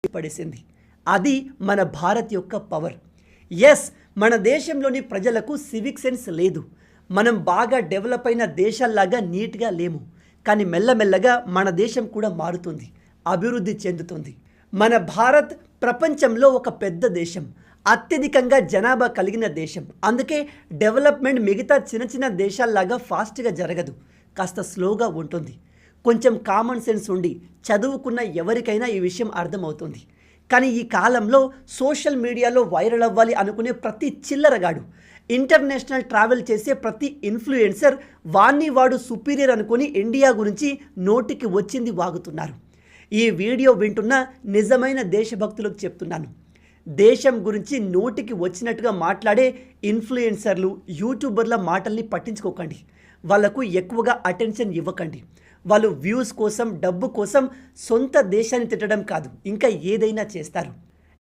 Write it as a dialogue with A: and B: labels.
A: పడేసింది. అది మన భారత్ యొక్క పవర్. ఎస్, మన దేశంలోని ప్రజలకు సివిక్ సెన్స్ లేదు. మనం బాగా డెవలప్ అయిన దేశాల్లాగా నీట్గా లేము. కానీ మెల్లమెల్లగా మన దేశం కూడా మారుతుంది, అభివృద్ధి చెందుతుంది. మన భారత్ ప్రపంచంలో ఒక పెద్ద దేశం, అత్యధికంగా జనాభా కలిగిన దేశం. అందుకే డెవలప్మెంట్ మిగతా చిన్న చిన్న దేశాల్లాగా ఫాస్ట్గా జరగదు, కాస్త స్లోగా ఉంటుంది. కొంచెం కామన్ సెన్స్ ఉండి చదువుకున్న ఎవరికైనా ఈ విషయం అర్థమవుతుంది. కానీ ఈ కాలంలో సోషల్ మీడియాలో వైరల్ అవ్వాలి అనుకునే ప్రతి చిల్లరగాడు, ఇంటర్నేషనల్ ట్రావెల్ చేసే ప్రతి ఇన్ఫ్లుయెన్సర్ వాడు సుపీరియర్ అనుకుని ఇండియా గురించి నోటికి వచ్చింది వాగుతున్నారు. ఈ వీడియో వింటున్న నిజమైన దేశభక్తులకు చెప్తున్నాను, దేశం గురించి నోటికి వచ్చినట్టుగా మాట్లాడే ఇన్ఫ్లుయెన్సర్లు, యూట్యూబర్ల మాటల్ని పట్టించుకోకండి. వాళ్లకు ఎక్కువగా అటెన్షన్ ఇవ్వకండి. వాళ్ళు వ్యూస్ కోసం, డబ్బు కోసం సొంత దేశాన్ని తిట్టడం కాదు, ఇంకా ఏదైనా చేస్తారు.